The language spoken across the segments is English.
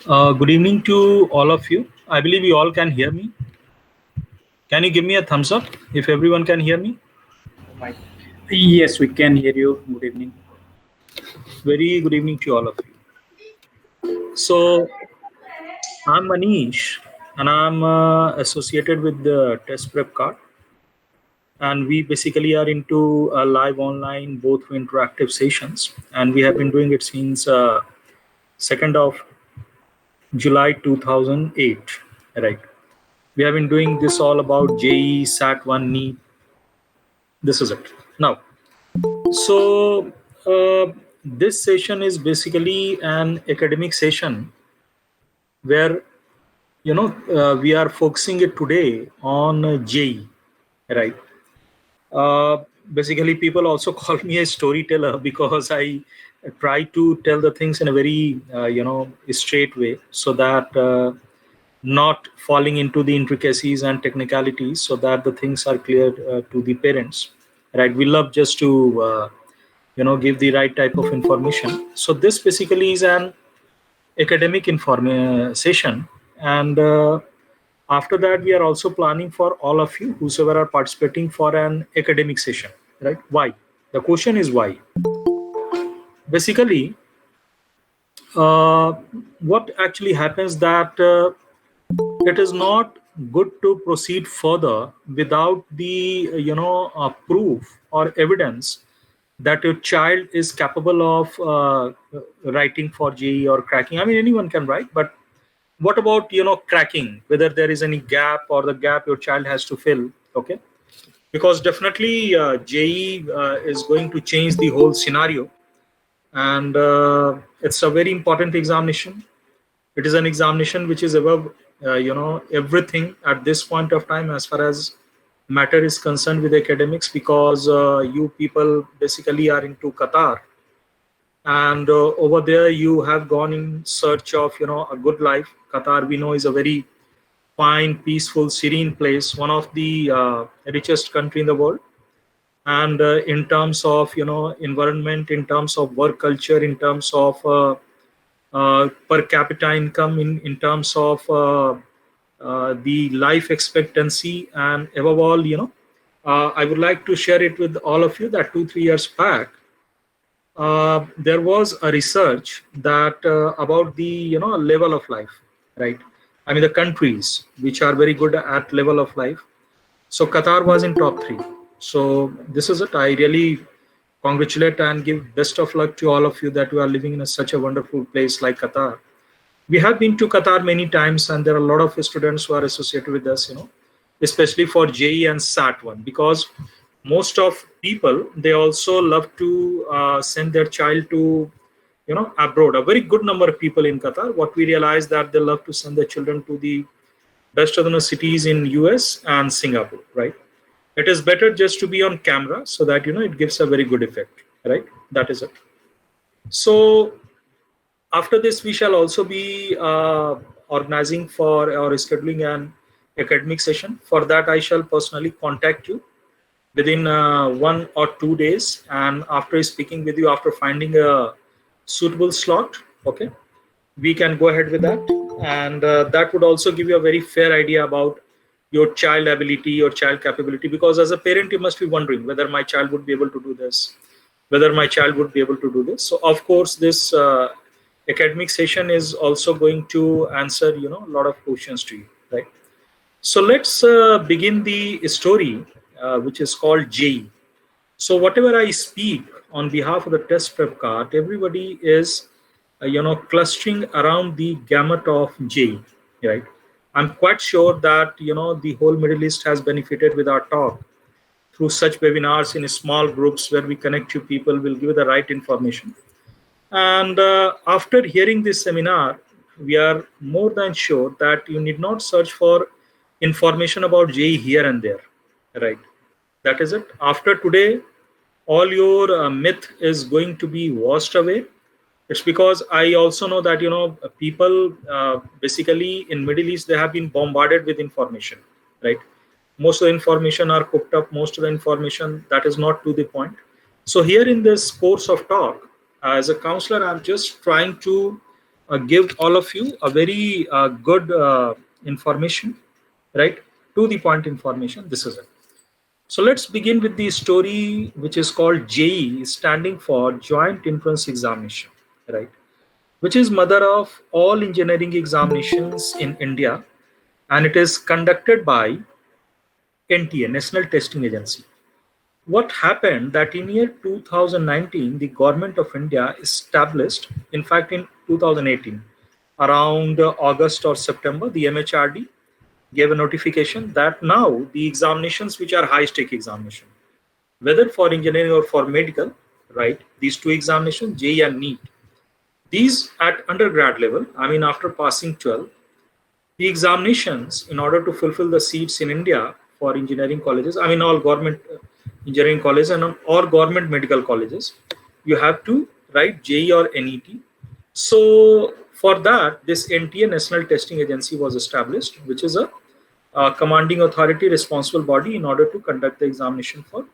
Good evening to all of you. I believe you all can hear me. Can you give me a thumbs up if everyone can hear me? Mike. Yes, we can hear you. Good evening. Very good evening to all of you. So, I'm Manish and I'm associated with the Test Prep Card. And we basically are into live online, both interactive sessions. And we have been doing it since 2nd of July 2008. Right. We have been doing this all about JE, SAT 1, NEET. This is it. Now, So, this session is basically an academic session where we are focusing it today on JE, right? Uh, Basically, people also call me a storyteller because I try to tell the things in a very straight way, so that not falling into the intricacies and technicalities, so that the things are clear to the parents, right? We love just to give the right type of information. So this basically is an academic session, and after that we are also planning for all of you whosoever are participating for an academic session, right? Why? The question is why. Basically, uh, what actually happens that it is not good to proceed further without the proof or evidence that your child is capable of writing for GE or cracking. I mean, anyone can write, but what about cracking? Whether there is any gap or the gap your child has to fill, okay? Because definitely JE is going to change the whole scenario, and it's a very important examination. It is an examination which is above everything at this point of time as far as matter is concerned with academics, because you people basically are into Qatar, and over there you have gone in search of a good life. Qatar, we know, is a very fine, peaceful, serene place, one of the richest country in the world. And in terms of environment, in terms of work culture, in terms of per capita income, in terms of the life expectancy, and above all, I would like to share it with all of you that 2 3 years back, there was a research that about the level of life, right? I mean, the countries which are very good at level of life. So Qatar was in top three. So this is it. I really congratulate and give best of luck to all of you that you are living in such a wonderful place like Qatar. We have been to Qatar many times, and there are a lot of students who are associated with us, especially for JE and SAT one, because most of people, they also love to send their child to abroad. A very good number of people in Qatar, what we realize, that they love to send their children to the best of the cities in US and Singapore, right? It is better just to be on camera, so that it gives a very good effect, right? That is it. So after this, we shall also be organizing for or scheduling an academic session. For that, I shall personally contact you within 1 or 2 days, and after speaking with you, after finding a suitable slot, okay, we can go ahead with that. And that would also give you a very fair idea about your child ability, your child capability, because as a parent you must be wondering whether my child would be able to do this, whether my child would be able to do this. So of course this academic session is also going to answer a lot of questions to you, right? So let's begin the story, which is called JE. So whatever I speak on behalf of the test prep card, everybody is clustering around the gamut of JE, right? I'm quite sure that the whole Middle East has benefited with our talk through such webinars in small groups where we connect you people, will give the right information. And after hearing this seminar, we are more than sure that you need not search for information about JE here and there, right? That is it. After today, all your myth is going to be washed away. It's because I also know that people basically in Middle East, they have been bombarded with information, right? Most of the information are cooked up. Most of the information that is not to the point. So here in this course of talk, as a counselor, I'm just trying to give all of you a very good information, right? To the point information. This is it. So let's begin with the story, which is called JEE, standing for Joint Entrance Examination, right? Which is mother of all engineering examinations in India, and it is conducted by NTA, National Testing Agency. What happened that in year 2019, the government of India established, in fact, in 2018, around August or September, the MHRD gave a notification that now the examinations which are high stake examination, whether for engineering or for medical, right? These two examinations, JEE and NEET, these at undergrad level, I mean, after passing 12, the examinations in order to fulfill the seats in India for engineering colleges, I mean, all government engineering colleges and all government medical colleges, you have to write JEE or NET. So for that, this NTA, National Testing Agency, was established, which is a commanding authority, responsible body in order to conduct the examination for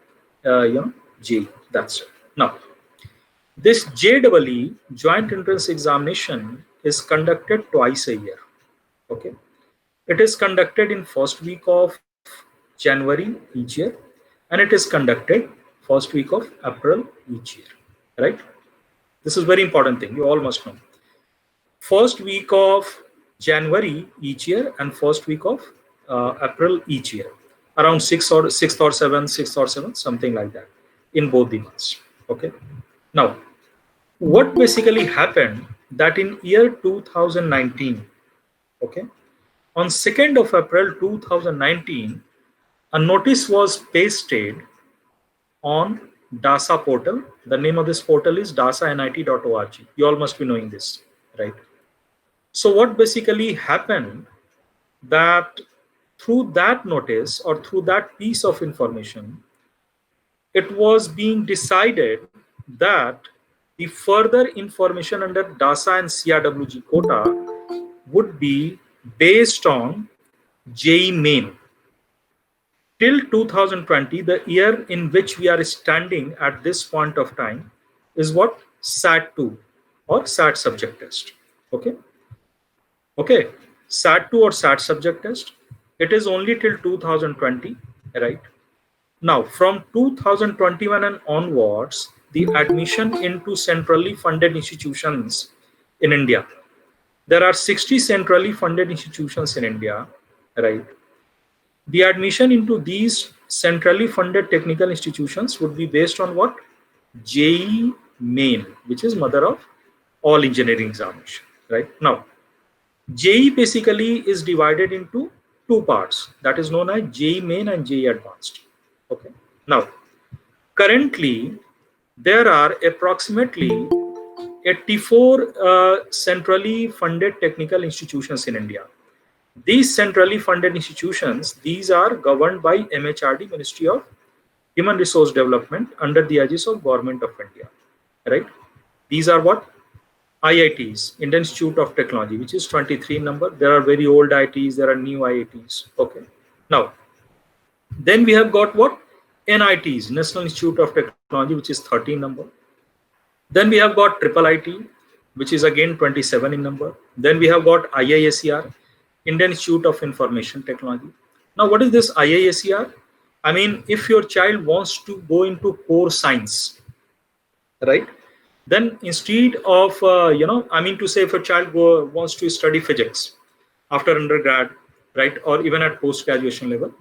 JEE. That's it. Now, this JEE, Joint Entrance Examination, is conducted twice a year. Okay, it is conducted in first week of January each year, and it is conducted first week of April each year. Right? This is very important thing. You all must know. First week of January each year and first week of April each year, around 6th or 7th, something like that, in both the months. Okay. Now, what basically happened that in year 2019, okay, on 2nd of April 2019, a notice was pasted on DASA portal. The name of this portal is dasanit.org. You all must be knowing this, right? So what basically happened that through that notice or through that piece of information, it was being decided that the further information under DASA and CRWG quota would be based on JEE Main. Till 2020, the year in which we are standing at this point of time is what? SAT2 or SAT subject test. Okay. Okay. SAT2 or SAT subject test. It is only till 2020, right? Now, from 2021 and onwards, the admission into centrally funded institutions in India. There are 60 centrally funded institutions in India, right? The admission into these centrally funded technical institutions would be based on what? JEE Main, which is mother of all engineering examination, right? Now, JEE basically is divided into two parts, that is known as JEE Main and JEE Advanced. Okay. Now, currently, there are approximately 84 centrally funded technical institutions in India. These centrally funded institutions, these are governed by MHRD, Ministry of Human Resource Development, under the aegis of Government of India, right? These are what? IITs, Indian Institute of Technology, which is 23 in number. There are very old IITs, there are new IITs. Okay. Now, then we have got what? NITs, National Institute of Technology, which is 13 number. Then we have got Triple IT, which is again 27 in number. Then we have got IISER, Indian Institute of Information Technology. Now, what is this IISER? I mean, if your child wants to go into core science, right? Then instead of, if a child wants to study physics after undergrad, right? Or even at post-graduation level,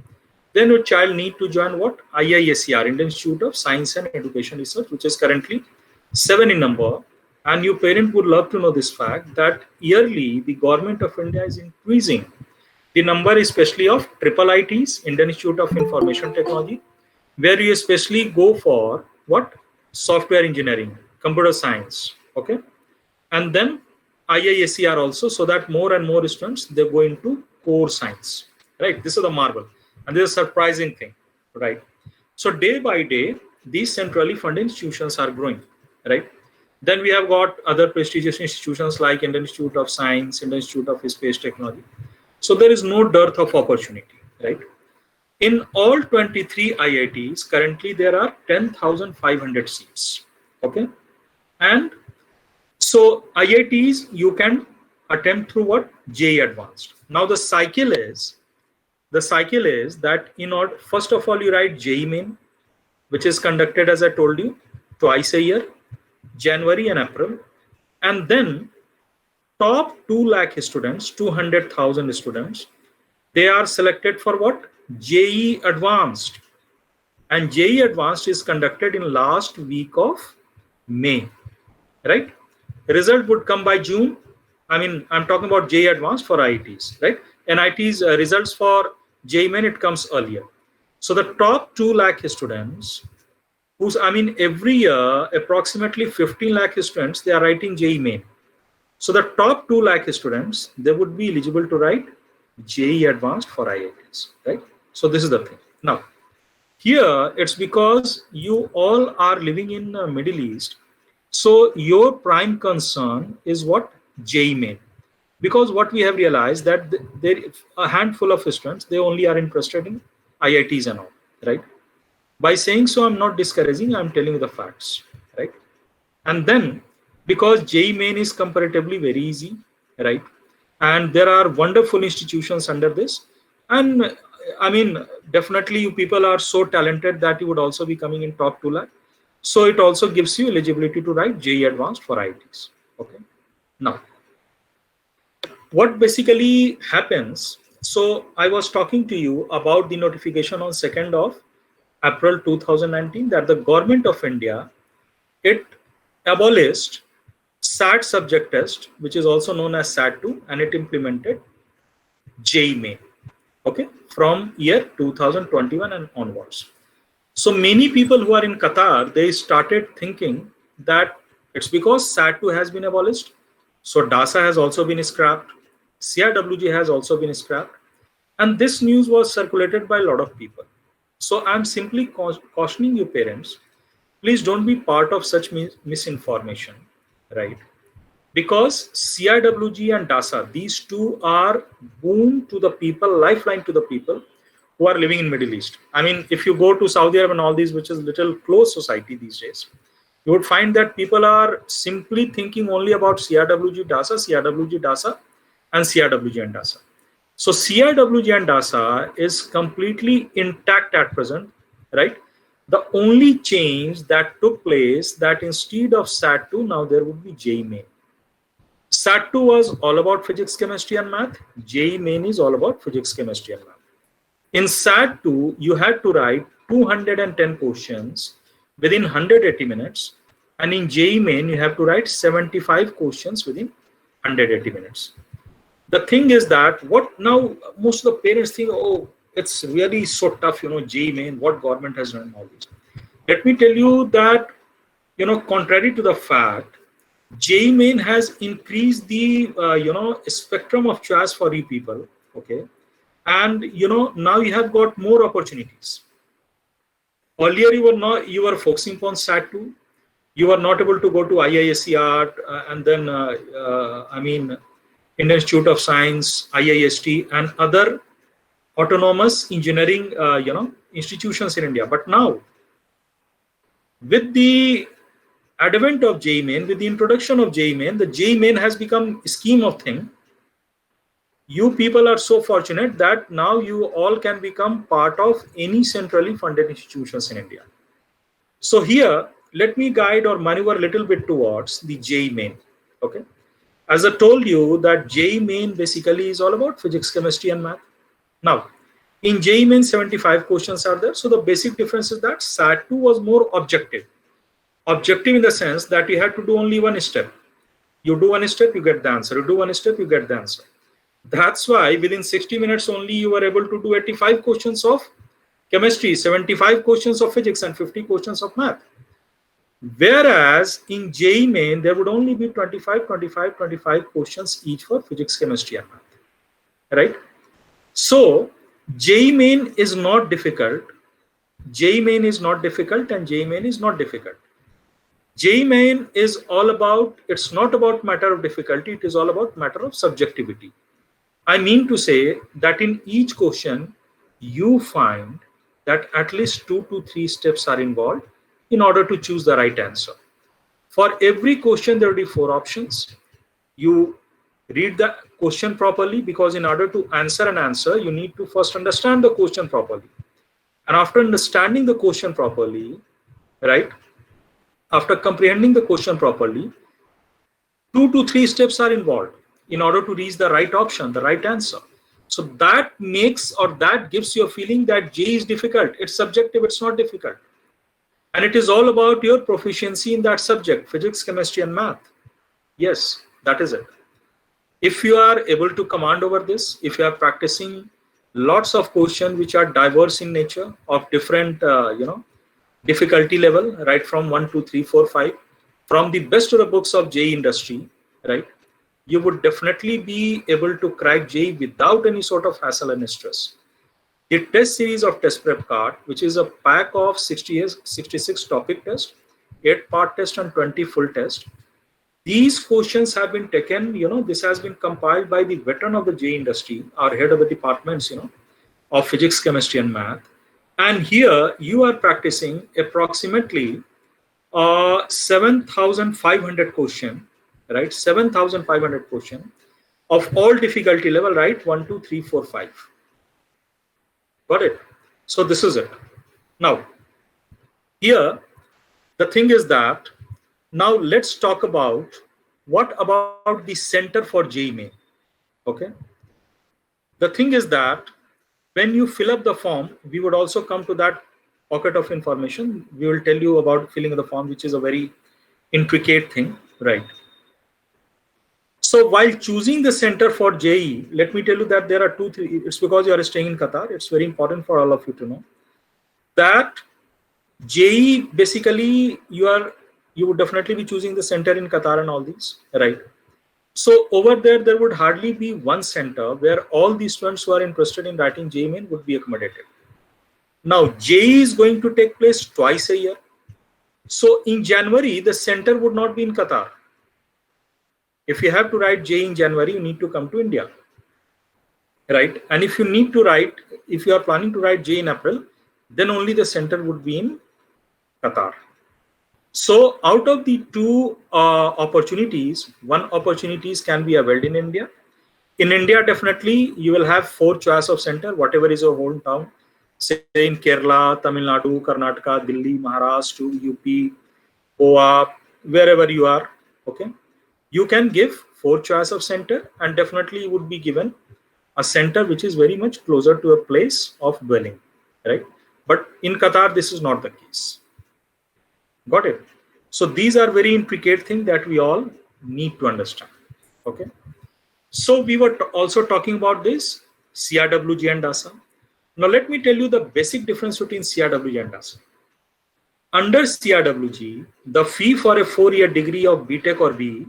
then your child need to join what? IISER, Indian Institute of Science and Education Research, which is currently 7 in number. And your parent would love to know this fact that yearly the government of India is increasing the number, especially of triple ITs, Indian Institute of Information Technology, where you especially go for what? Software engineering, computer science. Okay. And then IISER also, so that more and more students, they go into core science, right? This is the marvel. And this is a surprising thing, right? So day by day, these centrally funded institutions are growing, right? Then we have got other prestigious institutions like Indian Institute of Science, Indian Institute of Space Technology. So there is no dearth of opportunity, right? In all 23 IITs, currently there are 10,500 seats, okay? And So IITs you can attempt through what? JEE Advanced. Now the cycle is that in order, first of all you write JEE Main, which is conducted, as I told you, twice a year, January and April, and then top 2 lakh students, 200,000 students, they are selected for what? JEE Advanced. And JEE Advanced is conducted in last week of May, right? Result would come by June. I mean, I'm talking about JEE Advanced for IITs, right? NIT's results for JEE Main, it comes earlier. So the top 2 lakh students, who's, I mean, every year, approximately 15 lakh students, they are writing JEE Main. So the top 2 lakh students, they would be eligible to write JEE Advanced for IITs, right? So this is the thing. Now, here it's because you all are living in Middle East. So your prime concern is what? JEE Main. Because what we have realized that there a handful of students, they only are interested in IITs and all, right? By saying so, I'm not discouraging, I'm telling you the facts, right? And then because JEE Main is comparatively very easy, right? And there are wonderful institutions under this. And I mean, definitely you people are so talented that you would also be coming in top 2 lakh. So it also gives you eligibility to write JEE Advanced for IITs. Okay. Now, what basically happens? So I was talking to you about the notification on 2nd of April 2019 that the government of India, it abolished SAT subject test, which is also known as SAT2, and it implemented JEE Main, okay, from year 2021 and onwards. So many people who are in Qatar, they started thinking that it's because SAT2 has been abolished, so DASA has also been scrapped, CIWG has also been scrapped, and this news was circulated by a lot of people. So I'm simply cautioning you parents, please don't be part of such misinformation, right? Because CIWG and DASA, these two are boon to the people, lifeline to the people who are living in Middle East. I mean, if you go to Saudi Arabia and all these, which is little closed society these days, you would find that people are simply thinking only about CIWG, DASA, and CIWG and DASA. So CIWG and DASA is completely intact at present, right? The only change that took place that instead of SAT2, now there would be JEE Main. SAT2 was all about physics, chemistry, and math. JEE Main is all about physics, chemistry, and math. In SAT2, you had to write 210 questions within 180 minutes. And in JEE Main, you have to write 75 questions within 180 minutes. The thing is that what now most of the parents think, oh, it's really so tough, JEE Main, what government has done all this. Let me tell you that, contrary to the fact, JEE Main has increased the, spectrum of choice for you people, okay? And, now you have got more opportunities. Earlier, you were focusing on SAT2. You were not able to go to IISER and then, Indian Institute of Science, IIST, and other autonomous engineering, institutions in India. But now, with the advent of JEE Main, with the introduction of JEE Main, the JEE Main has become a scheme of thing. You people are so fortunate that now you all can become part of any centrally funded institutions in India. So here, let me guide or maneuver a little bit towards the JEE Main. Okay. As I told you that JEE Main basically is all about physics, chemistry, and math. Now, in JEE Main, 75 questions are there. So the basic difference is that SAT2 was more objective. Objective in the sense that you had to do only one step. You do one step, you get the answer. You do one step, you get the answer. That's why within 60 minutes only you were able to do 85 questions of chemistry, 75 questions of physics, and 50 questions of math. Whereas in JEE Main, there would only be 25 questions each for physics, chemistry, and math, right? So JEE Main is not difficult. JEE Main is not difficult, and JEE Main is not difficult. JEE Main is all about, it's not about matter of difficulty, it is all about matter of subjectivity. I mean to say that in each question, you find that at least 2 to 3 steps are involved in order to choose the right answer. For every question, there will be 4 options. You read the question properly, because in order to answer an answer, you need to first understand the question properly. And after understanding the question properly, right, after comprehending the question properly, 2 to 3 steps are involved in order to reach the right option, the right answer. So that makes, or that gives you a feeling that J is difficult. It's subjective, it's not difficult. And it is all about your proficiency in that subject, physics, chemistry, and math. Yes, that is it. If you are able to command over this, if you are practicing lots of questions which are diverse in nature, of different difficulty level, right from 1, 2, 3, 4, 5, from the best of the books of JEE industry, right, you would definitely be able to crack JEE without any sort of hassle and stress. The test series of Test Prep Card, which is a pack of 66 topic tests, 8 part test and 20 full test. These questions have been taken, this has been compiled by the veteran of the JEE industry, our head of the departments, of physics, chemistry, and math. And here you are practicing approximately 7,500 question, right? 7,500 question of all difficulty level, right? 1, 2, 3, 4, 5. Got it? So this is it. Now, here, the thing is that, now let's talk about what about the center for JEE Main. Okay. The thing is that when you fill up the form, we would also come to that pocket of information. We will tell you about filling the form, which is a very intricate thing, right? So while choosing the center for JEE, let me tell you that there are 2, 3. It's because you are staying in Qatar. It's very important for all of you to know that JEE, basically you would definitely be choosing the center in Qatar and all these, right? So over there would hardly be one center where all the students who are interested in writing JEE Main would be accommodated. Now, JEE is going to take place twice a year. So in January, the center would not be in Qatar. If you have to write JEE in January, you need to come to India, right? And if you are planning to write JEE in April, then only the center would be in Qatar. So out of the 2 opportunities, one opportunities can be availed in India. In India, definitely you will have 4 choice of center, whatever is your hometown, say in Kerala, Tamil Nadu, Karnataka, Delhi, Maharashtra, UP, Goa, wherever you are, okay. You can give 4 choice of center, and definitely you would be given a center which is very much closer to a place of dwelling, right? But in Qatar, this is not the case. Got it? So these are very intricate things that we all need to understand. Okay. So we were also talking about this CRWG and DASA. Now let me tell you the basic difference between CRWG and DASA. Under CRWG, the fee for a 4-year degree of BTech or BE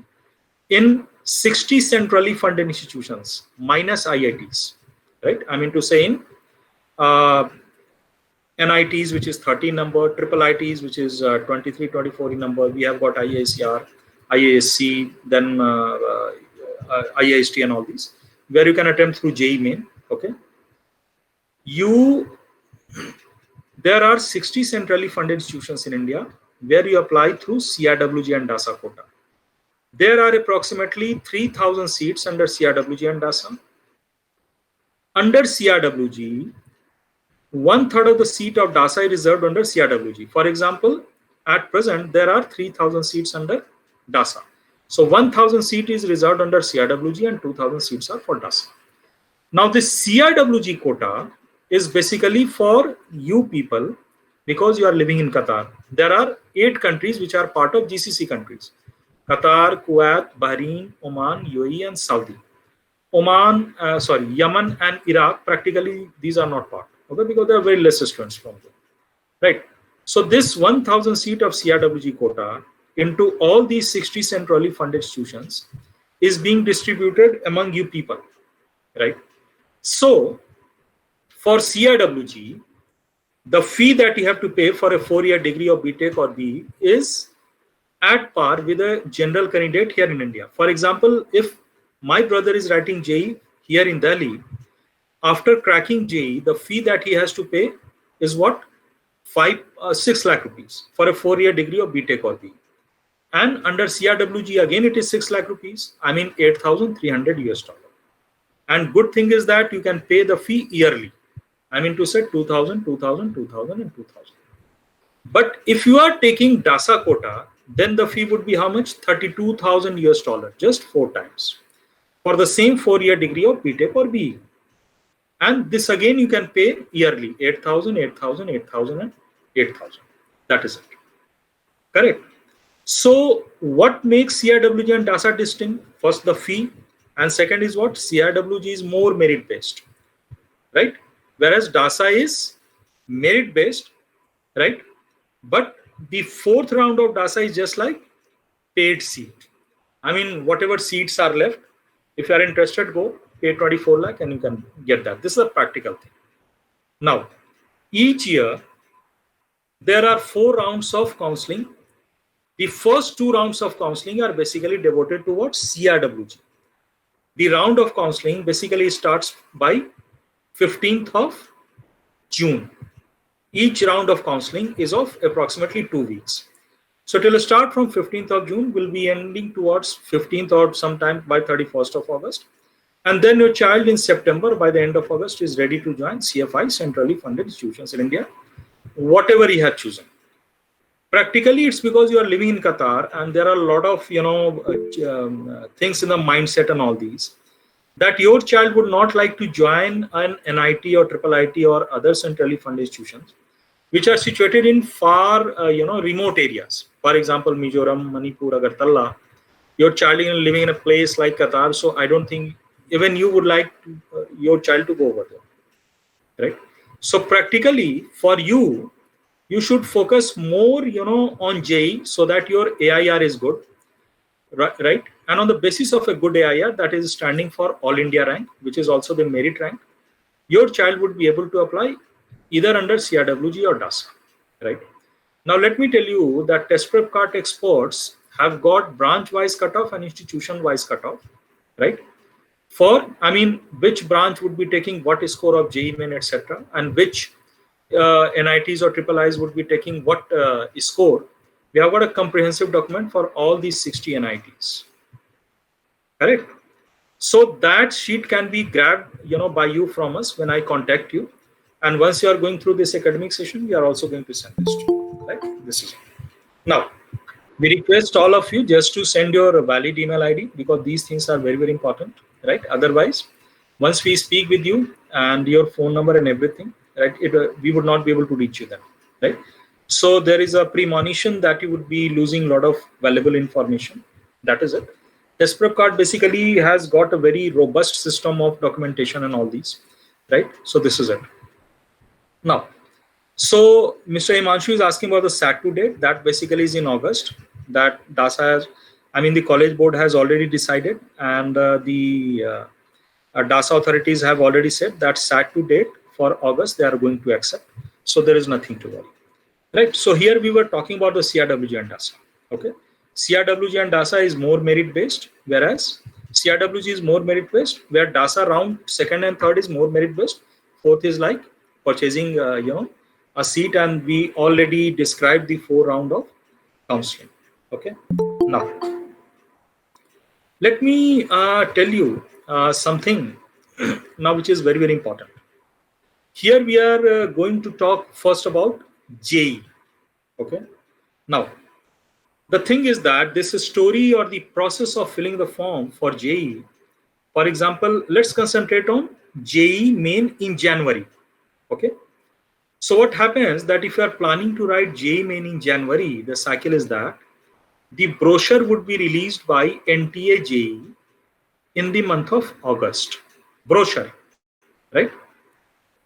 in 60 centrally funded institutions minus IITs, right? I mean to say in NITs, which is 13 number, triple ITs, which is 23, 24 in number. We have got IACR, IASC, then IIST and all these, where you can attempt through JEE Main. Okay. There are 60 centrally funded institutions in India where you apply through CRWG and DASA quota. There are approximately 3,000 seats under CRWG and DASA. Under CRWG, 1/3 of the seat of DASA is reserved under CRWG. For example, at present, there are 3,000 seats under DASA. So 1,000 seat is reserved under CRWG and 2,000 seats are for DASA. Now this CRWG quota is basically for you people because you are living in Qatar. There are 8 countries which are part of GCC countries: Qatar, Kuwait, Bahrain, Oman, UAE, and Saudi. Yemen and Iraq, practically these are not part. Okay, because there are very less students from them, right? So this 1,000 seat of CRWG quota into all these 60 centrally funded institutions is being distributed among you people, right? So for CRWG, the fee that you have to pay for a 4-year degree of BTech or BE is at par with a general candidate here in India. For example, if my brother is writing JEE here in Delhi, after cracking JEE, the fee that he has to pay is what? 6 lakh rupees for a 4-year degree of BTech or BE. And under CRWG, again, it is 6 lakh rupees. I mean, 8,300 US dollar. And good thing is that you can pay the fee yearly. I mean to say 2,000, 2,000, 2,000 and 2,000. But if you are taking DASA quota, then the fee would be how much? 32,000 US dollar, just 4 times for the same 4-year degree of BTech or BE. And this again you can pay yearly, 8,000, 8,000, 8,000 and 8,000. That is it. Correct. So what makes CRWG and DASA distinct? First, the fee, and second is what? CRWG is more merit based, right? Whereas DASA is merit based, right? But the 4th round of DASA is just like paid seat. I mean, whatever seats are left, if you are interested, go pay 24 lakh and you can get that. This is a practical thing. Now, each year, there are 4 rounds of counseling. The first 2 rounds of counseling are basically devoted towards CRWG. The round of counseling basically starts by 15th of June. Each round of counseling is of approximately 2 weeks. So it will start from 15th of June, will be ending towards 15th or sometime by 31st of August. And then your child in September, by the end of August, is ready to join CFI, centrally funded institutions in India, whatever he had chosen. Practically, it's because you are living in Qatar and there are a lot of things in the mindset and all these, that your child would not like to join an NIT or triple IT or other centrally funded institutions which are situated in far remote areas. For example, Mizoram, Manipur, Agartala. Your child is living in a place like Qatar, so I don't think even you would like your child to go over there, right? So practically for you, you should focus more, on JEE so that your AIR is good, right? And on the basis of a good AIR, that is standing for All India rank, which is also the merit rank, your child would be able to apply either under CRWG or DASA, right? Now, let me tell you that test prep card experts have got branch-wise cutoff and institution-wise cutoff, right? For, which branch would be taking what score of JEE Main, etc., and which NITs or triple Is would be taking what score. We have got a comprehensive document for all these 60 NITs, correct? So that sheet can be grabbed, by you from us when I contact you. And once you are going through this academic session, we are also going to send this to you, right? This is it. Now, we request all of you just to send your valid email ID because these things are very, very important, right? Otherwise, once we speak with you and your phone number and everything, right, we would not be able to reach you then, right? So there is a premonition that you would be losing a lot of valuable information. That is it. Test prep card basically has got a very robust system of documentation and all these, right? So this is it. Now, so Mr. Himanshu is asking about the SAT2 date. That basically is in August. That DASA has, the college board has already decided, and the DASA authorities have already said that SAT2 date for August they are going to accept. So there is nothing to worry, right? So here we were talking about the CRWG and DASA. Okay, CRWG and DASA is more merit based, whereas CRWG is more merit based, where DASA round 2nd and 3rd is more merit based. 4th is like purchasing a seat, and we already described the 4 round of counseling. Okay, now let me tell you something now which is very, very important. Here we are going to talk first about JEE. Okay, now the thing is that this story or the process of filling the form for JEE, for example, let's concentrate on JEE Main in January. Okay, so what happens that if you are planning to write JEE Main in January, the cycle is that the brochure would be released by NTA JEE in the month of August. Brochure, right?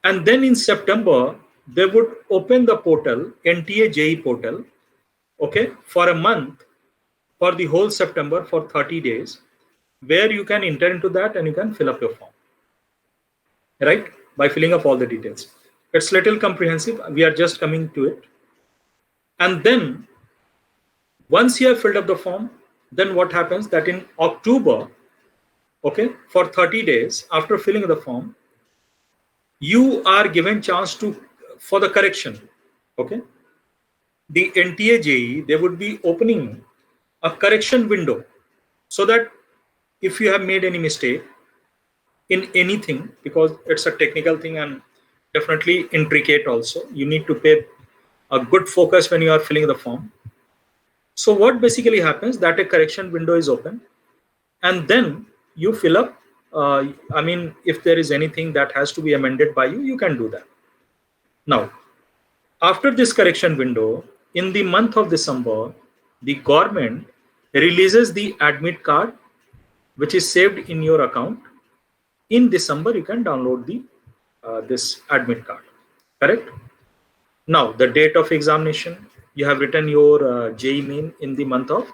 And then in September, they would open the portal, NTA JEE portal, okay, for a month, for the whole September, for 30 days, where you can enter into that and you can fill up your form, right? By filling up all the details. It's little comprehensive. We are just coming to it. And then once you have filled up the form, then what happens that in October, okay, for 30 days after filling the form, you are given chance for the correction. Okay, the NTA JEE, they would be opening a correction window, so that if you have made any mistake in anything, because it's a technical thing and definitely intricate also, you need to pay a good focus when you are filling the form. So what basically happens, that a correction window is open, and then you fill up, I mean, if there is anything that has to be amended by you, you can do that. Now, after this correction window, in the month of December, the government releases the admit card, which is saved in your account. In December, you can download the this admit card. Correct? Now, the date of examination, you have written your JEE main in the month of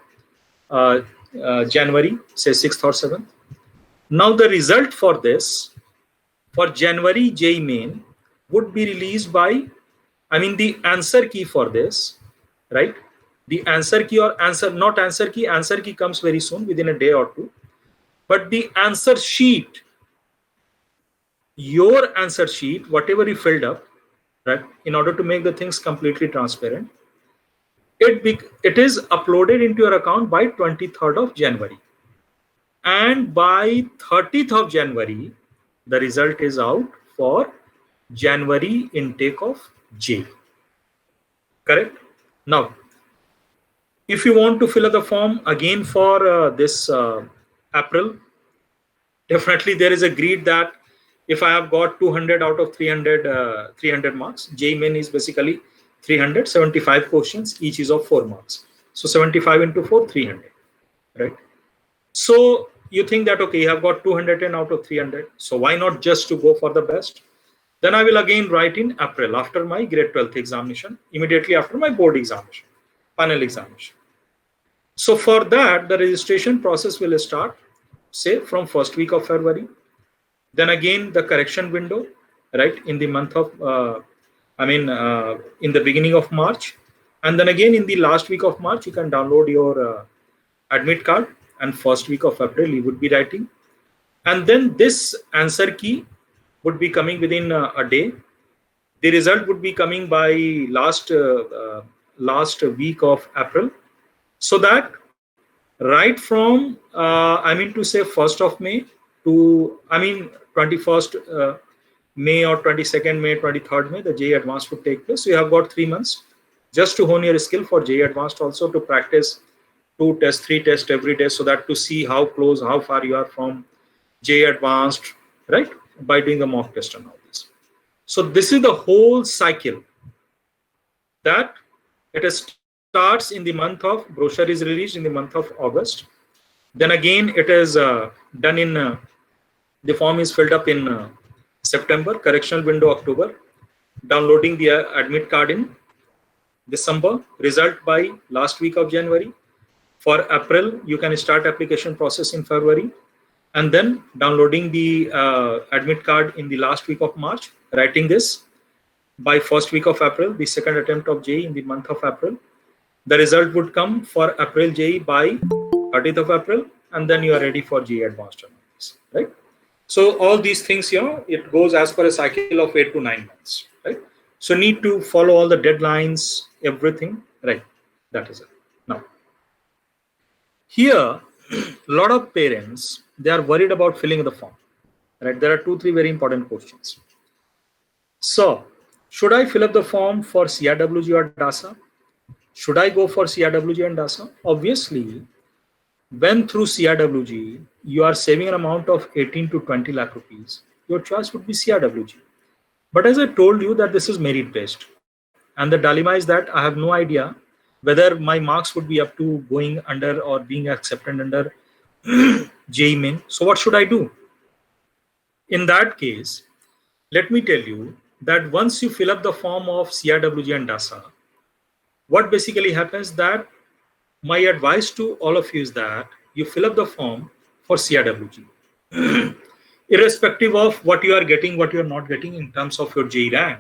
January, say 6th or 7th. Now, the result for this, for January JEE main, would be released by, I mean, the answer key for this, right? The answer key, or not answer key comes very soon, within a day or two. But the answer sheet, your answer sheet, whatever you filled up, right, in order to make the things completely transparent, it is uploaded into your account by 23rd of January. And by 30th of January, the result is out for January intake of JEE. Correct? Now, if you want to fill up the form again for this April, definitely there is a grid that if I have got 200 out of 300 marks, JEE main is basically 375 questions, each is of 4 marks. So 75 into 4, 300, right? So you think that, okay, you have got 210 out of 300. So why not just to go for the best? Then I will again write in April, after my grade 12th examination, immediately after my board examination, final examination. So for that, the registration process will start, say, from first week of February. Then again, the correction window, right, in the month of, in the beginning of March. And then again, in the last week of March, you can download your admit card. And first week of April, you would be writing. And then this answer key would be coming within a day. The result would be coming by last week of April. So that right from, to say 1st of May to, 21st May or 22nd May, 23rd May, the JEE Advanced would take place. So you have got 3 months just to hone your skill for JEE Advanced, also to practice 2 tests, 3 tests every day, so that to see how close, how far you are from JEE Advanced, right? By doing the mock test and all this. So this is the whole cycle that it starts in the month of, brochure is released in the month of August. Then again, it is done in, the form is filled up in September, correctional window October, downloading the admit card in December, result by last week of January. For April, you can start application process in February, and then downloading the admit card in the last week of March, writing this by first week of April, the second attempt of JEE in the month of April. The result would come for April JEE by 30th of April, and then you are ready for JEE Advanced, right? So all these things here, it goes as per a cycle of 8 to 9 months, right? So need to follow all the deadlines, everything, right? That is it. Now, here, a lot of parents, they are worried about filling the form, right? There are 2-3 very important questions. So, should I fill up the form for CRWG or DASA? Should I go for CRWG and DASA? Obviously, when through CRWG, you are saving an amount of 18 to 20 lakh rupees, your choice would be CRWG. But as I told you that this is merit based, and the dilemma is that I have no idea whether my marks would be up to going under or being accepted under JEE main. So what should I do? In that case, let me tell you that once you fill up the form of CRWG and DASA, what basically happens, that my advice to all of you is that you fill up the form for CRWG, irrespective of what you are getting, what you are not getting in terms of your JEE rank.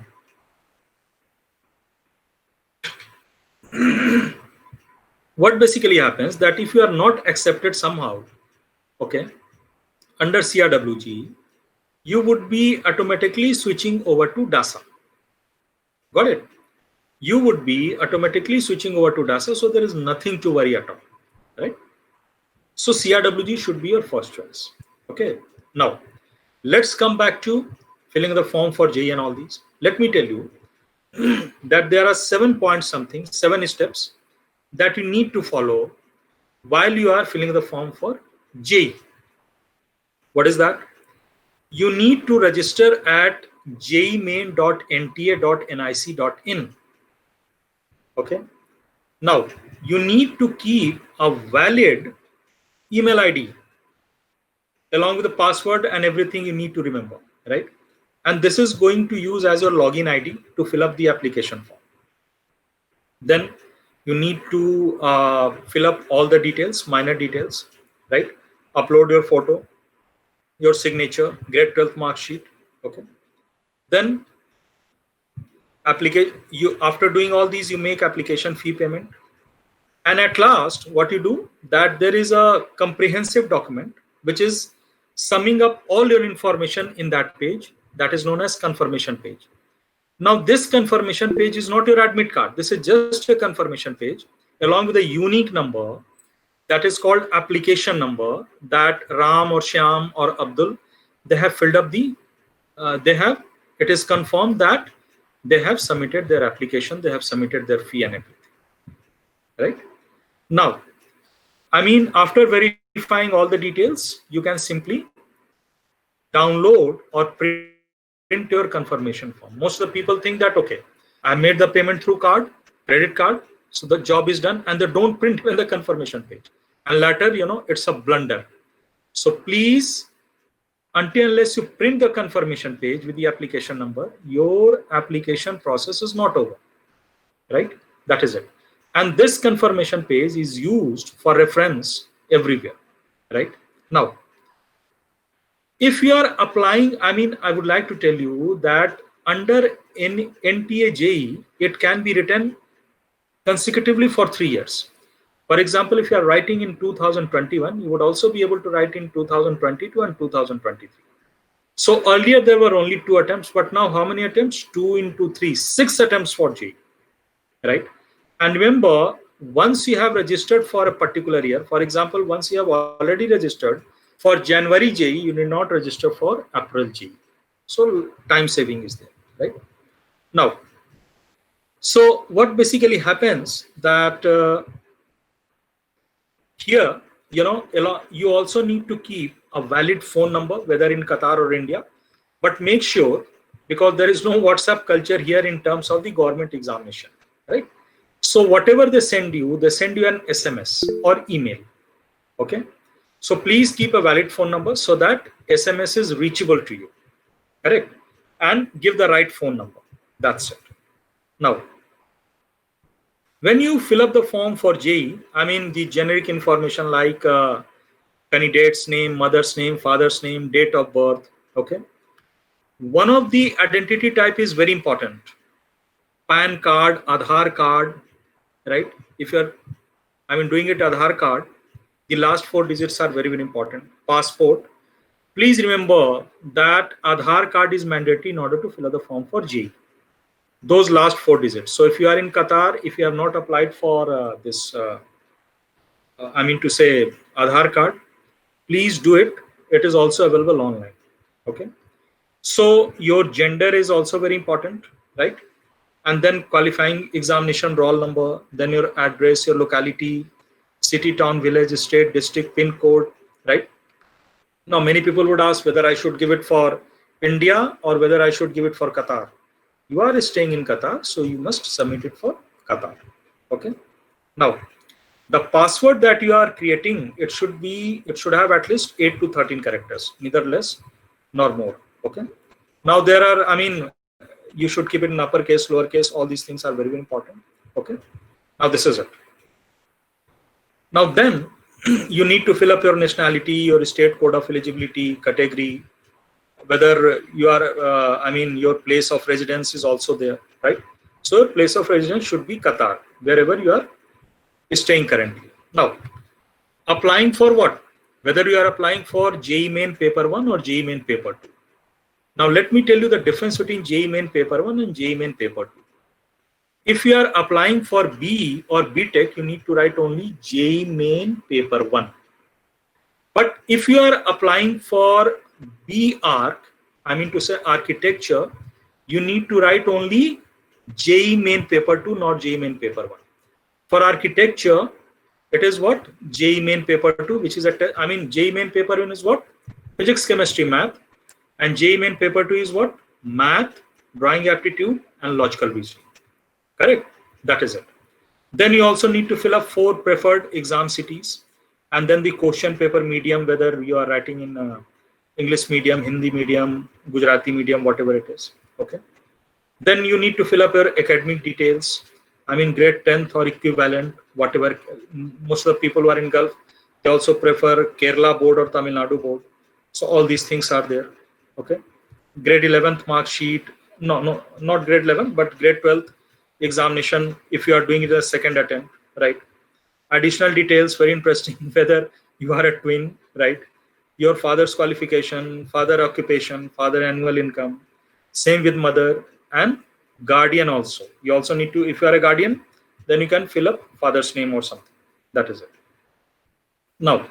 What basically happens, that if you are not accepted somehow, okay, under CRWG, you would be automatically switching over to DASA. Got it? You would be automatically switching over to DASA, so there is nothing to worry at all. right? So CRWG should be your first choice. Okay. Now, let's come back to filling the form for JEE and all these. Let me tell you that there are 7 steps that you need to follow while you are filling the form for JEE. What is that? You need to register at jemain.nta.nic.in. Okay. Now, you need to keep a valid email ID along with the password and everything you need to remember, right? And this is going to use as your login ID to fill up the application form. Then you need to fill up all the details, minor details, right? Upload your photo, your signature, grade 12th mark sheet. Okay. Then after doing all these, you make application fee payment. And at last, what you do, that there is a comprehensive document which is summing up all your information in that page, that is known as confirmation page. Now, this confirmation page is not your admit card. This is just a confirmation page along with a unique number that is called application number that Ram or Shyam or Abdul, they have filled up it is confirmed that they have submitted their application, they have submitted their fee and everything, right? Now, I mean, after verifying all the details, you can simply download or print your confirmation form. Most of the people think that, okay, I made the payment through credit card, so the job is done, and they don't print even the confirmation page. And later, it's a blunder. So please, until unless you print the confirmation page with the application number, your application process is not over, right? That is it. And this confirmation page is used for reference everywhere, right? Now, if you are applying, I mean, I would like to tell you that under NTA JEE, it can be written consecutively for 3 years. For example, if you are writing in 2021, you would also be able to write in 2022 and 2023. So earlier there were only 2 attempts, but now how many attempts? 2 into 3, 6 attempts for JEE, right? And remember, once you have registered for a particular year, for example, once you have already registered for January JEE, you need not register for April JEE. So time saving is there, right? Now, so what basically happens that here, you also need to keep a valid phone number, whether in Qatar or India, but make sure, because there is no WhatsApp culture here in terms of the government examination, right? So whatever they send you an SMS or email, okay? So please keep a valid phone number so that SMS is reachable to you, correct? And give the right phone number, that's it. Now, when you fill up the form for JEE, I mean the generic information like candidate's name, mother's name, father's name, date of birth, okay? One of the identity type is very important. PAN card, Aadhaar card, right? If you're, doing it Aadhaar card, the last 4 digits are very, very important. Passport. Please remember that Aadhaar card is mandatory in order to fill out the form for JEE. Those last 4 digits. So if you are in Qatar, if you have not applied for Aadhaar card, please do it. It is also available online. Okay. So your gender is also very important, right? And then qualifying examination roll number, then your address, your locality, city, town, village, state, district, pin code, right? Now, many people would ask whether I should give it for India or whether I should give it for Qatar. You are staying in Qatar, so you must submit it for Qatar. Okay. Now, the password that you are creating, it should have at least 8 to 13 characters, neither less nor more. Okay. Now there are, you should keep it in uppercase, lowercase. All these things are very, very important. Okay. Now this is it. Now then, you need to fill up your nationality, your state code of eligibility, category, whether you are, your place of residence is also there, right? So your place of residence should be Qatar, wherever you are staying currently. Now, applying for what? Whether you are applying for JEE Main Paper 1 or JEE Main Paper 2. Now, let me tell you the difference between JEE Main Paper 1 and JEE Main Paper 2. If you are applying for BE or BTech, you need to write only JEE Main Paper 1. But if you are applying for BArch, I mean to say architecture, you need to write only JEE Main Paper 2, not JEE Main Paper 1. For architecture, it is what? JEE Main Paper 2, which is JEE Main Paper 1 is what? Physics, chemistry, math. And JEE Main Paper 2 is what? Math, drawing aptitude, and logical reasoning. Correct? That is it. Then you also need to fill up 4 preferred exam cities, and then the question paper medium, whether you are writing in English medium, Hindi medium, Gujarati medium, whatever it is. Okay. Then you need to fill up your academic details. I mean, grade 10th or equivalent, whatever. Most of the people who are in Gulf, they also prefer Kerala board or Tamil Nadu board. So all these things are there. Okay. Grade 11th mark sheet. No, not grade 11th, but grade 12th examination if you are doing it as a second attempt, right? Additional details, very interesting, whether you are a twin, right? Your father's qualification, father occupation, father annual income, same with mother, and guardian also. You also need to, if you are a guardian, then you can fill up father's name or something. That is it. Now,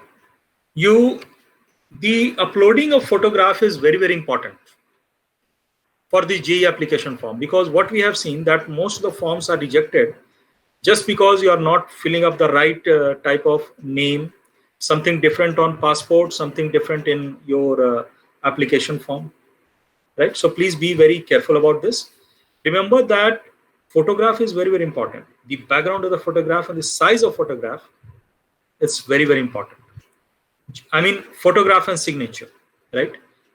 the uploading of photograph is very, very important for the JEE application form, because what we have seen that most of the forms are rejected just because you are not filling up the right type of name, something different on passport, something different in your application form, right? So please be very careful about this. Remember that photograph is very, very important. The background of the photograph and the size of photograph is very, very important. I mean, photograph and signature, right?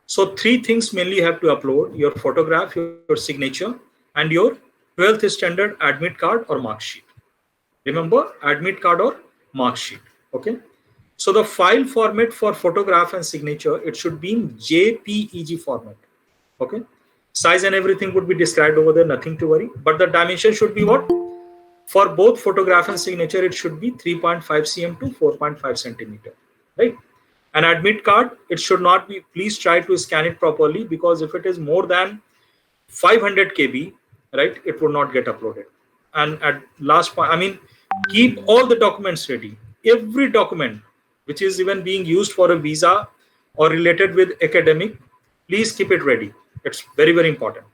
So 3 things mainly you have to upload: your photograph, your signature, and your 12th standard admit card or mark sheet. Remember, admit card or mark sheet. Okay. So the file format for photograph and signature, it should be in JPEG format. Okay. Size and everything would be described over there, nothing to worry. But the dimension should be what? For both photograph and signature, it should be 3.5 cm to 4.5 centimeter, right? An admit card, it should not be, please try to scan it properly, because if it is more than 500 KB, right, it will not get uploaded. And at last point, I mean, keep all the documents ready. Every document which is even being used for a visa or related with academic, please keep it ready. It's very, very important.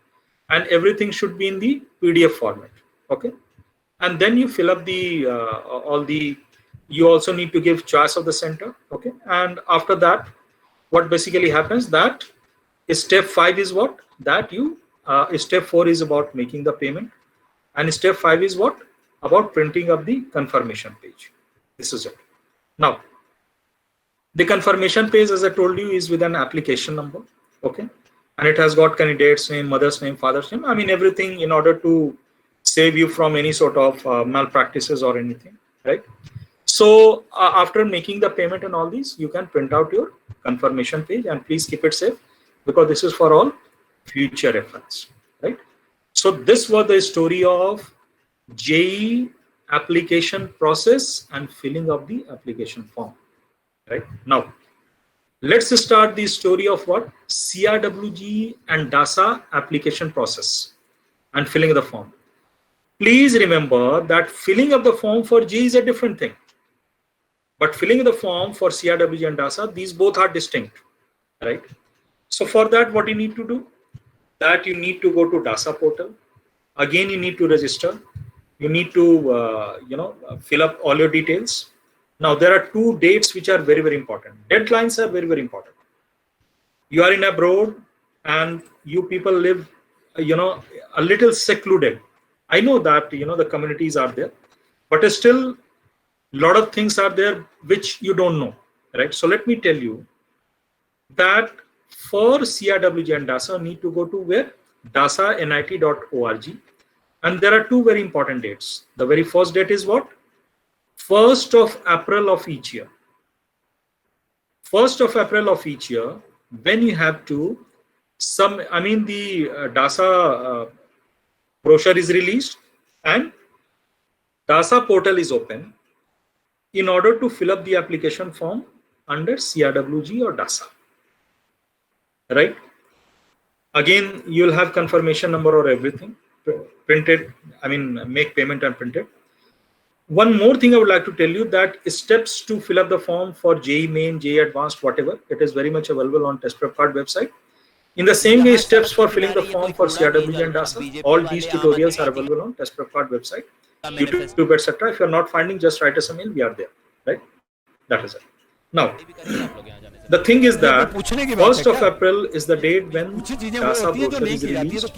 And everything should be in the PDF format. Okay. And then you fill up the you also need to give choice of the center. Okay. And after that, what basically happens, that step 5 is what? That step 4 is about making the payment. And step 5 is what? About printing up the confirmation page. This is it. Now, the confirmation page, as I told you, is with an application number. Okay. And it has got candidate's name, mother's name, father's name. I mean, everything in order to save you from any sort of malpractices or anything, right? So after making the payment and all these, you can print out your confirmation page, and please keep it safe, because this is for all future reference, right? So this was the story of JEE application process and filling of the application form, right? Now, let's start the story of what? CRWG and DASA application process and filling the form. Please remember that filling of the form for JEE is a different thing. But filling the form for CRWG and DASA, these both are distinct, right? So for that, what you need to do? That you need to go to DASA portal. Again, you need to register. You need to, fill up all your details. Now, there are 2 dates which are very, very important. Deadlines are very, very important. You are in abroad and you people live, a little secluded. I know that, the communities are there, but still, a lot of things are there which you don't know, right? So let me tell you that for CRWG and DASA, you need to go to where? dasanit.org. And there are 2 very important dates. The very first date is what? 1st of April of each year. 1st of April of each year, when you have to, the DASA brochure is released and DASA portal is open in order to fill up the application form under CRWG or DASA, right? Again, you'll have confirmation number or everything print it. I mean, make payment and print it. One more thing I would like to tell you, that steps to fill up the form for JEE Main, JEE Advanced, whatever, it is very much available on Test Prep Card website. In the same way, steps for filling the form for CRWG and DASA, all these tutorials are available on Test Prep Card website, YouTube, etc. If you're not finding, just write us a mail. We are there, right? That is it. Now, the thing is that 1st of April is the date when DASA brochure is released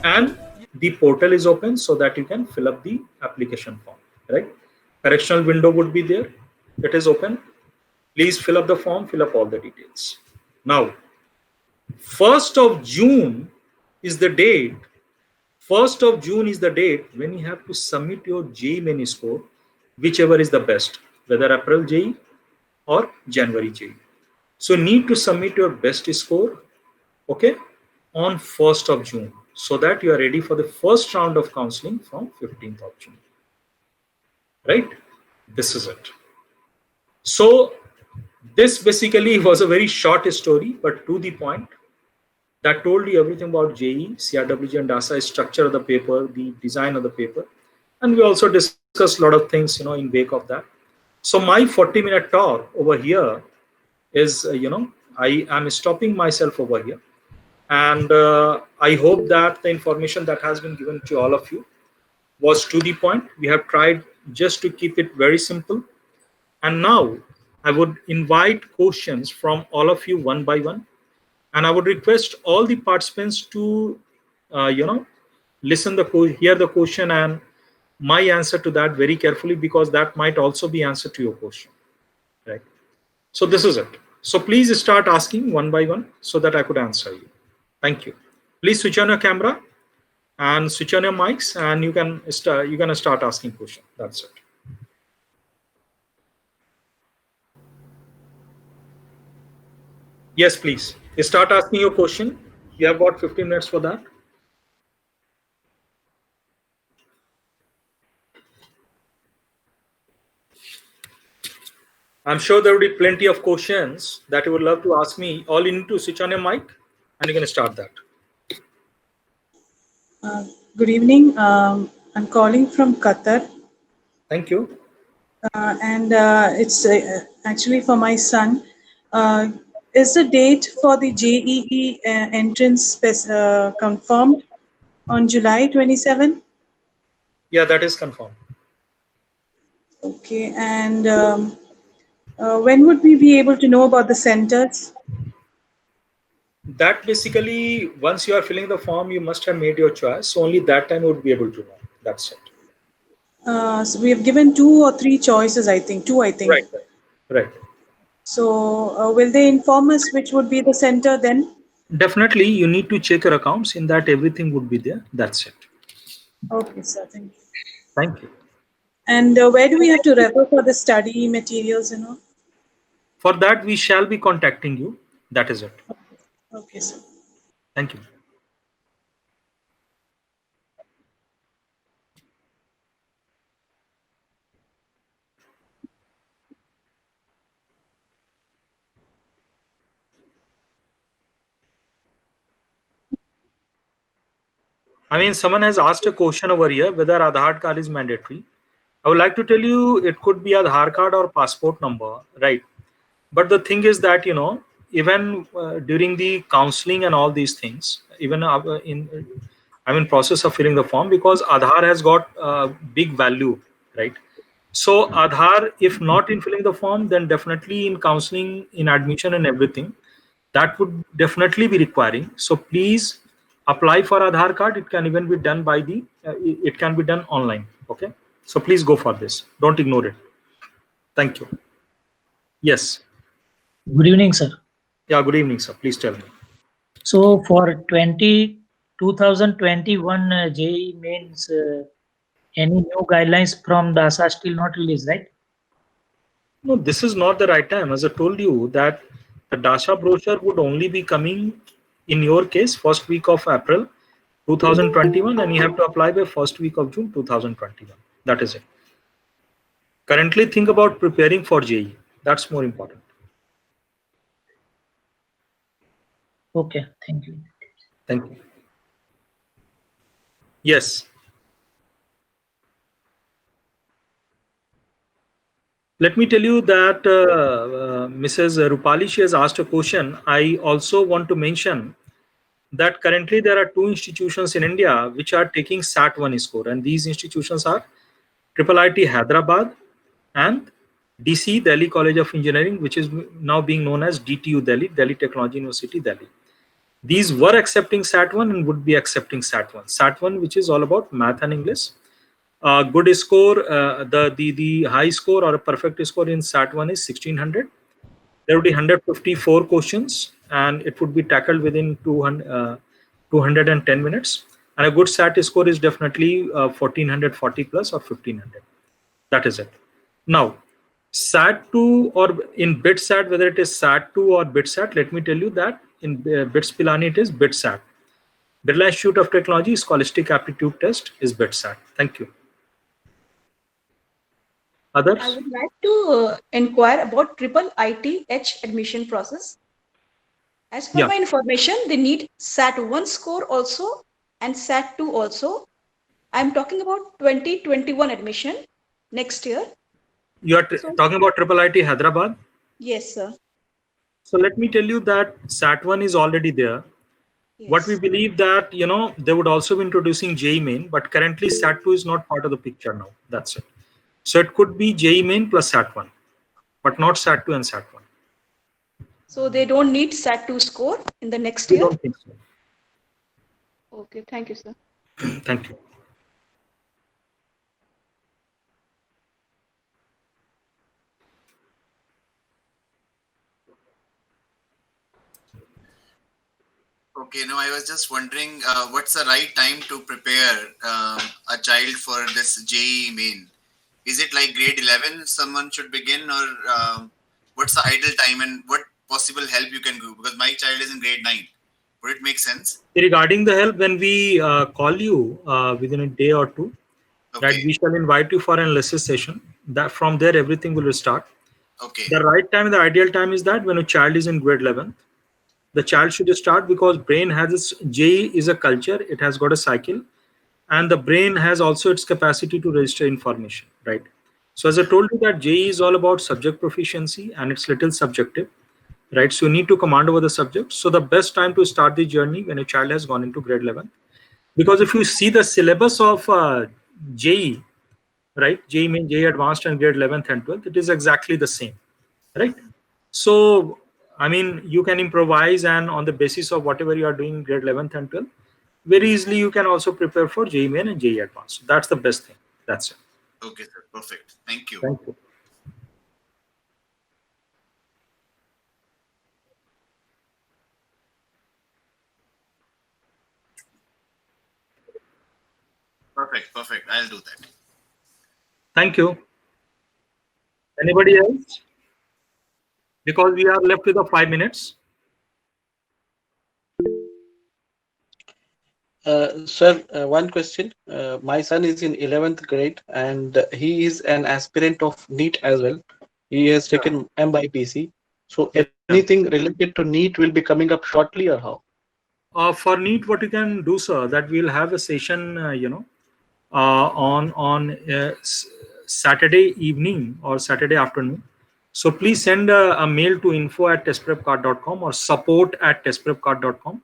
and the portal is open so that you can fill up the application form, right? Correctional window would be there. It is open. Please fill up the form, fill up all the details. Now, 1st of June is the date. 1st of June is the date when you have to submit your JEE Main score, whichever is the best, whether April JEE or January JEE. So need to submit your best score, okay, on 1st of June, so that you are ready for the first round of counseling from 15th of June. Right? This is it. So this basically was a very short story, but to the point, that told you everything about JEE, CRWG and DASA, structure of the paper, the design of the paper. And we also discussed a lot of things, in wake of that. So my 40-minute talk over here is, I am stopping myself over here. And I hope that the information that has been given to all of you was to the point. We have tried just to keep it very simple. And now I would invite questions from all of you one by one. And I would request all the participants to, hear the question and my answer to that very carefully, because that might also be answer to your question, right? So this is it. So please start asking one by one so that I could answer you. Thank you. Please switch on your camera and switch on your mics, and you can start asking questions. That's it. Yes, please. Start asking your question. You have got 15 minutes for that. I'm sure there will be plenty of questions that you would love to ask me. All you need to switch on your mic and you can start that. Good evening. I'm calling from Qatar. Thank you. And it's actually for my son. Is the date for the JEE entrance confirmed on July 27? Yeah, that is confirmed. Okay. And when would we be able to know about the centers? That basically, once you are filling the form, you must have made your choice. So only that time you would be able to know. That's it. So we have given 2 or 3 choices, I think. 2, I think. Right. So will they inform us which would be the center then? Definitely, you need to check your accounts. In that, everything would be there. That's it. Okay, sir. Thank you. Thank you. And where do we have to refer for the study materials, For that, we shall be contacting you. That is it. Okay, sir. Thank you. I mean, someone has asked a question over here whether Aadhaar card is mandatory. I would like to tell you it could be Aadhaar card or passport number, right? But the thing is that, even during the counseling and all these things, even I'm in process of filling the form, because Aadhaar has got big value, right? So Aadhaar, if not in filling the form, then definitely in counseling, in admission and everything, that would definitely be requiring. So please apply for Aadhaar card. It can even be done by it can be done online. Okay. So please go for this. Don't ignore it. Thank you. Yes. Good evening, sir. Yeah, good evening, sir. Please tell me. So for 2021 JEE mains, any new guidelines from DASA still not released, right? No, this is not the right time. As I told you that the DASA brochure would only be coming, in your case, first week of April 2021, and you have to apply by first week of June 2021. That is it. Currently, think about preparing for JEE. That's more important. Okay, thank you. Thank you. Yes. Let me tell you that Mrs. Rupali, she has asked a question. I also want to mention that currently there are two institutions in India which are taking SAT 1 score, and these institutions are IIIT Hyderabad and DC Delhi College of Engineering, which is now being known as DTU Delhi, Delhi Technology University Delhi. These were accepting SAT 1 and would be accepting SAT 1. SAT 1, which is all about math and English. Good score, the high score or a perfect score in SAT 1 is 1600. There would be 154 questions, and it would be tackled within 210 minutes. And a good SAT score is definitely 1440 plus or 1500. That is it. Now, SAT 2 or in BITSAT, whether it is SAT 2 or BITSAT, let me tell you that in BITS Pilani it is BITSAT. Birla Institute of Technology Scholastic Aptitude Test is BITSAT. Thank you. Others? I would like to inquire about triple ITH admission process. As per Yeah. my information, they need SAT 1 score also and SAT 2 also. I'm talking about 2021 admission next year. You are talking about IIIT Hyderabad. Yes, sir. So let me tell you that SAT 1 is already there. Yes. What we believe that, they would also be introducing JEE Main, but currently SAT 2 is not part of the picture now. That's it. So it could be JEE Main plus SAT 1, but not SAT 2 and SAT 1. So they don't need SAT 2 score in the next We year? don't think so. Okay, thank you, sir. Thank you. Okay, no, I was just wondering what's the right time to prepare a child for this JEE Main? Is it like grade 11 someone should begin, or what's the ideal time and what possible help you can do? Because my child is in grade 9. Would it make sense? Regarding the help, when we call you within a day or two, that Okay, we shall invite you for an analysis session. That from there everything will start. okay, The right time, the ideal time is that when a child is in grade 11, the child should start, because brain has its JEE is a culture. It has got a cycle, and the brain has also its capacity to register information, right? So as I told you that JEE is all about subject proficiency and it's little subjective, right? So you need to command over the subject. So the best time to start the journey when a child has gone into grade 11, because if you see the syllabus of JEE, right? JEE Main, JEE Advanced and grade 11th and 12th, it is exactly the same, right? So, I mean, you can improvise, and on the basis of whatever you are doing in grade 11th and 12th, very easily you can also prepare for JEE Main and JEE Advanced. That's the best thing. That's it. okay, sir. Perfect. Thank you. Thank you. Perfect, perfect. I'll do that. Thank you. Anybody else? Because we are left with 5 minutes. Sir, one question. My son is in 11th grade and he is an aspirant of NEET as well. He has taken MBIPC. So Yeah. anything related to NEET will be coming up shortly, or how? For NEET, what you can do, sir, that we'll have a session, on Saturday evening or Saturday afternoon. So please send a mail to info@testprepcard.com or support@testprepcard.com.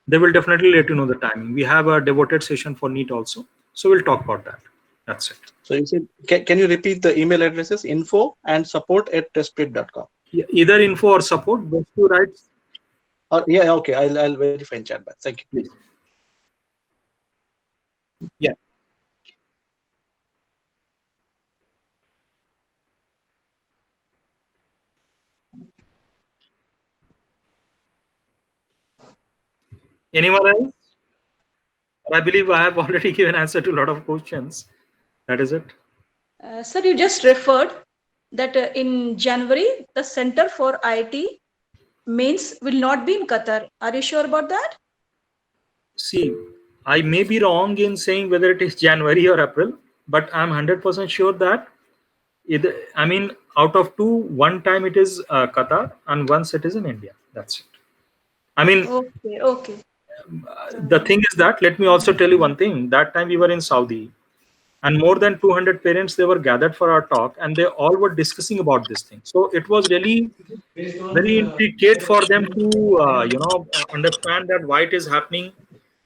They will definitely let you know the timing. We have a devoted session for NEET also. So we'll talk about that. That's it. So you said, can you repeat the email addresses? Info and support@testprep.com. Either info or support, those two writes. Yeah, okay. I'll verify in chat box. Thank you. Please. Yeah. Anyone else? I believe I have already given answer to a lot of questions. That is it. Sir, you just referred that in January, the Center for IT Mains will not be in Qatar. Are you sure about that? See, I may be wrong in saying whether it is January or April, but I'm 100% sure that out of two, one time it is Qatar and once it is in India. That's it. Okay. The thing is that, let me also tell you one thing. That time we were in Saudi, and more than 200 parents, they were gathered for our talk, and they all were discussing about this thing. So it was really very intricate for them to understand that why it is happening.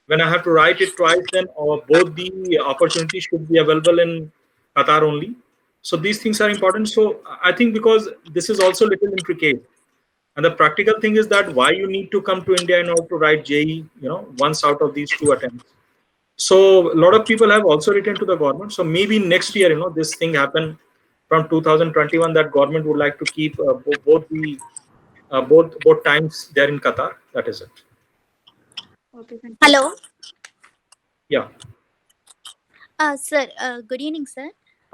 When I have to write it twice, then both the opportunities should be available in Qatar only. So these things are important. So I think because this is also little intricate, and the practical thing is that why you need to come to India in order to write JEE, once out of these 2 attempts. So a lot of people have also written to the government. So maybe next year, this thing happen from 2021, that government would like to keep both times there in Qatar. That is it. Okay, thank you. Hello. Yeah. Sir, good evening, sir.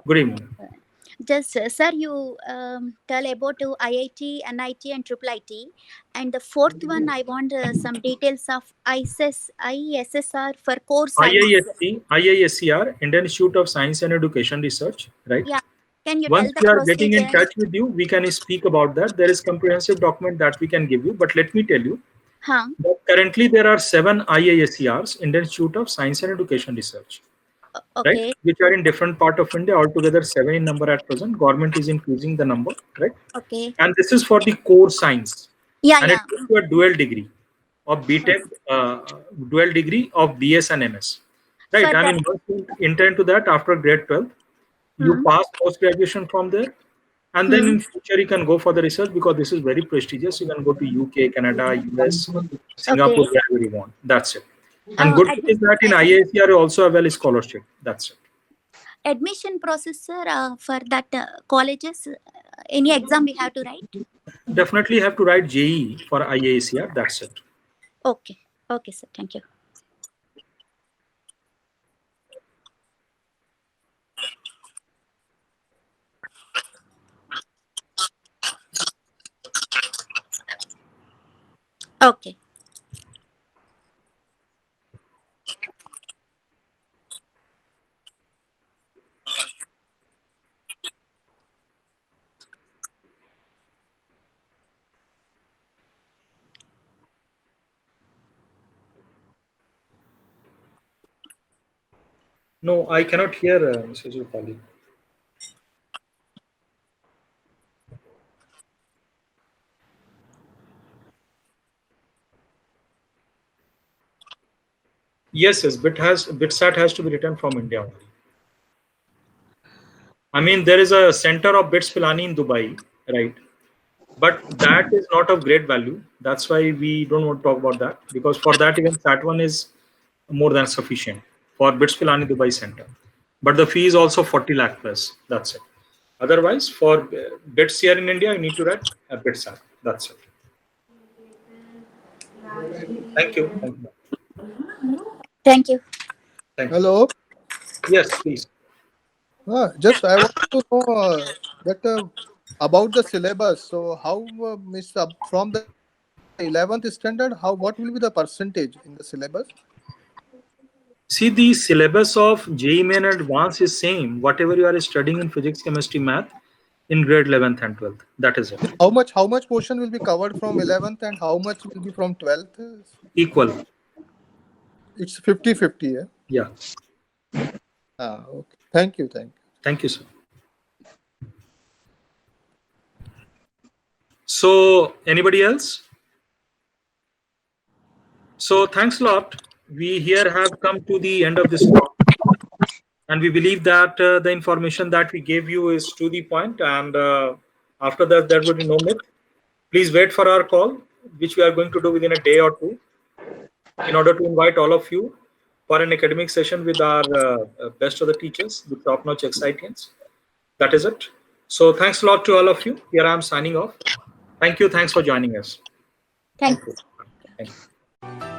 Good evening. Just, sir, you tell about IIT, NIT, and IIIT. And the fourth one, I want some details of ISSR for core science. IISCR, Indian Institute of Science and Education Research, right? Yeah. Can you Once tell we the are getting in procedure? touch with you, we can speak about that. There is comprehensive document that we can give you. But let me tell you Huh? that currently there are 7 IISCRs, Indian Institute of Science and Education Research, Okay. right? Which are in different part of India. Altogether 7 in number at present. Government is increasing the number, right? Okay. And this is for the core science. Yeah, And yeah. it gives you a dual degree of BTech, dual degree of BS and MS. Right. For I mean, once you enter into that after grade 12, you pass post graduation from there, and then in future you can go for the research, because this is very prestigious. You can go to UK, Canada, US, Singapore, wherever you want. That's it. And good thing is that in IISCR you also avail scholarship. That's it. Admission process, sir, for that colleges, any exam we have to write? Definitely have to write JEE for IISCR. That's it. Okay. Okay, sir. Thank you. Okay. No, I cannot hear Mr. Zulpali. Yes, BitSat has to be written from India only. I mean, there is a center of BITS Pilani in Dubai, right? But that is not of great value. That's why we don't want to talk about that, because for that even SAT1 is more than sufficient for BITS Pilani Dubai center. But the fee is also 40 lakh plus. That's it. Otherwise, for BITS here in India, you need to write a BitSat. That's it. Thank you. Thank you. Thank you. Thank you. Hello. Yes, please. Just I want to know that about the syllabus. So how from the 11th standard, what will be the percentage in the syllabus? See, the syllabus of JEE Main and Advanced is same. Whatever you are studying in physics, chemistry, math in grade 11th and 12th. That is it. How much portion will be covered from 11th and how much will be from 12th? Equal. It's 50-50, Yeah. Okay. Thank you. Thank you, sir. So, anybody else? So, thanks a lot. We here have come to the end of this talk, and we believe that the information that we gave you is to the point, and after that there will be no myth. Please wait for our call, which we are going to do within a day or two, in order to invite all of you for an academic session with our best of the teachers, the top-notch excitants. That is it. So thanks a lot to all of you. Here I am signing off. Thank you. Thanks for joining us. Thank you. Thank you.